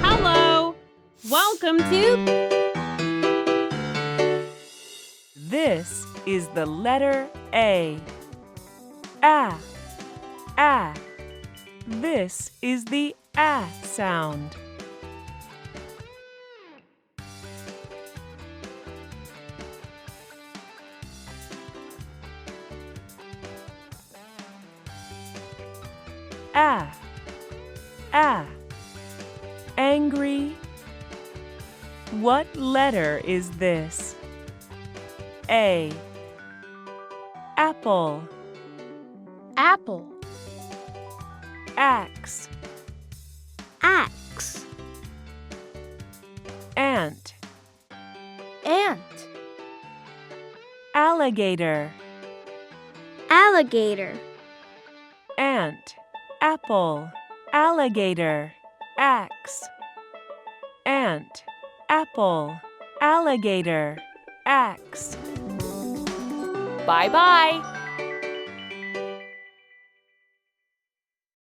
Hello! Welcome to... This is the letter A. A. A. This is the A sound. A. A. Angry. What letter is this? A. Apple. Apple. Axe. Axe. Ant. Ant. Alligator. Alligator. Ant. Apple. Alligator. Axe. Ant. Apple. Alligator. Axe. Bye-bye!